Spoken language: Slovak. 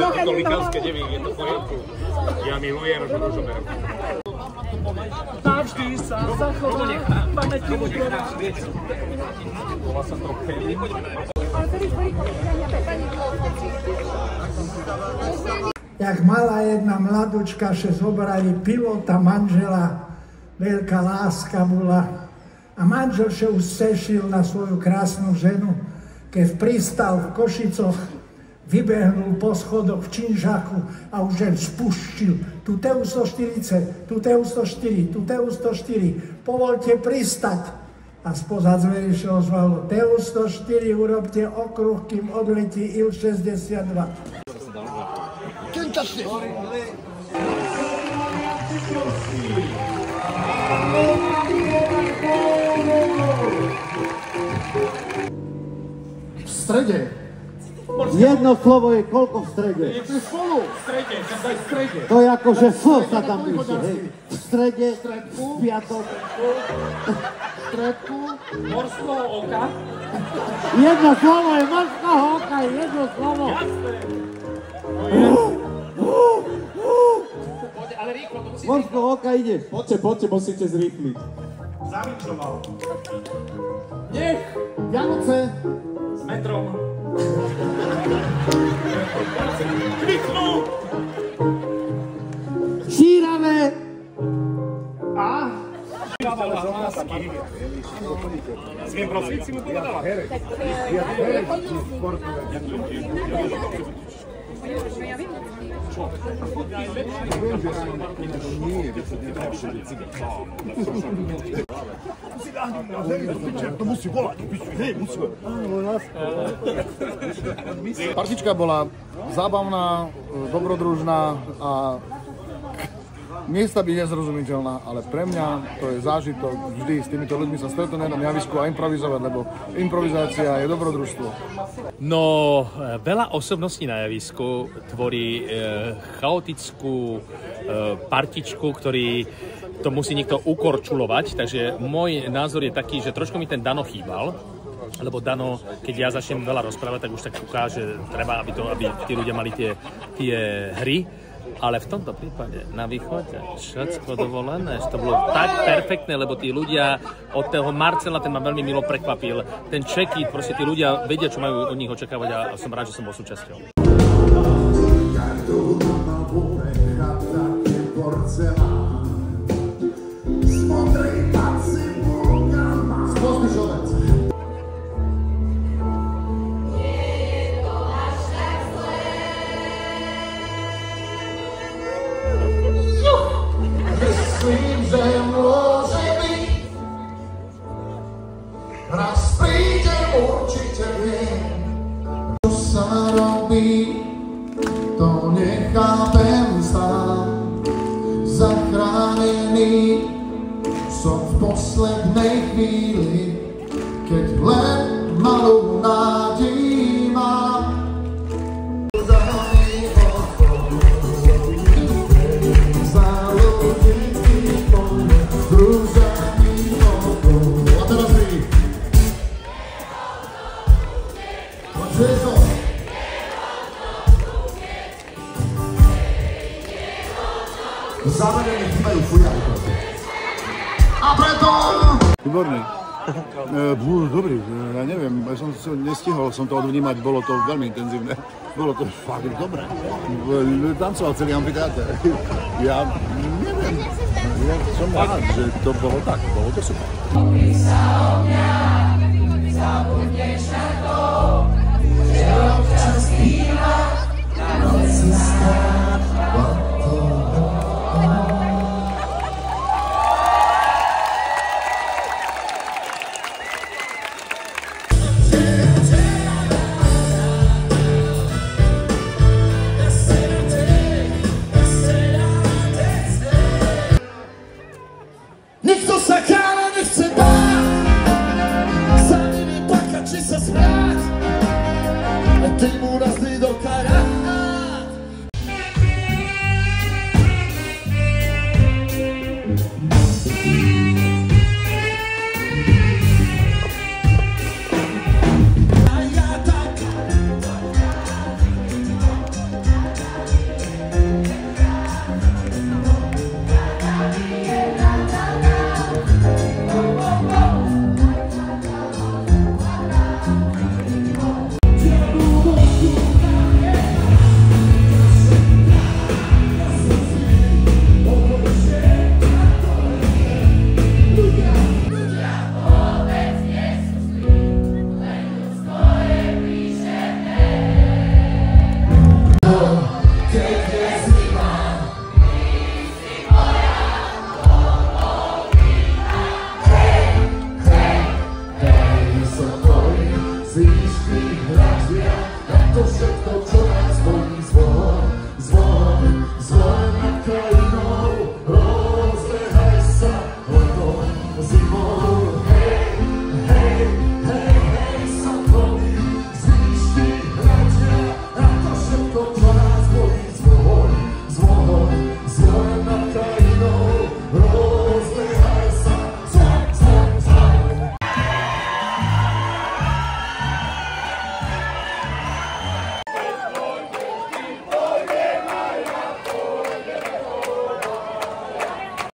katolikánske devy, je to v poriadku. Ja milujem rúžoberok. Navždy sa zachová pamätí Uglora. Volá sa to Kelly. Jak mala jedna mladučka, že zobrali pilota, manžela, veľká láska bola. A manžel še už sešil na svoju krásnu ženu, keď pristal v Košicoch, vybehnul po schodoch v činžaku a už jen spuštil. Tu TU-140, tu TU-104, tu TU-104, povolte pristať. A spoza dverí sa ozvalo, TU-104, urobte okruh, kým odletí Il-62. V strede. Jedno slovo je koľko v strede? Je to spolu. V strede, v strede. To je ako, že F sa tam píše, hej. V strede, v piatok. V stredku morského oka. Jedno slovo je morského oka, jedno slovo. Ale rýchlo, to musí... Morského oka ide. Poďte, musíte zrýchliť. Zavinčoval. Nech Vianoce S metrom. Kliknú. šíravé A? Sviem prosím, si mu povedala. Partička bola zábavná, dobrodružná a miesta byť nezrozumiteľná, ale pre mňa to je zážitok vždy s týmito ľuďmi sa stretnúť na jednom javisku a improvizovať, lebo improvizácia je dobrodružstvo. No, veľa osobností na javisku tvorí chaotickú partičku, ktorý to musí niekto ukorčulovať, takže môj názor je taký, že trošku mi ten Dano chýbal, lebo Dano, keď ja začnem veľa rozprávať, tak už tak ukáže, treba, aby tí ľudia mali tie hry. Ale v tomto prípade na východe všetko dovolené, že to bolo tak perfektné, lebo tí ľudia od toho Marcela, ten ma veľmi milo prekvapil, ten check-it, proste tí ľudia vedia, čo majú od nich očakávať a som rád, že som bol súčasťou. Myslím, že môže byť, raz príde, určite viem, čo sa robí, to nechápem sám. Zachránený som v poslednej chvíli, keď len malú nádej mám. Zavedení chýbajú fujary. A preto... Výborný. Dobrý, ja neviem, ja som nestihol som to odvnímať, bolo to veľmi intenzívne. Bolo to fakt dobré. Tancoval celý amfiteáter. Ja neviem, ja som rád, že to bolo tak, bolo to super. Zabudneš na to, že občas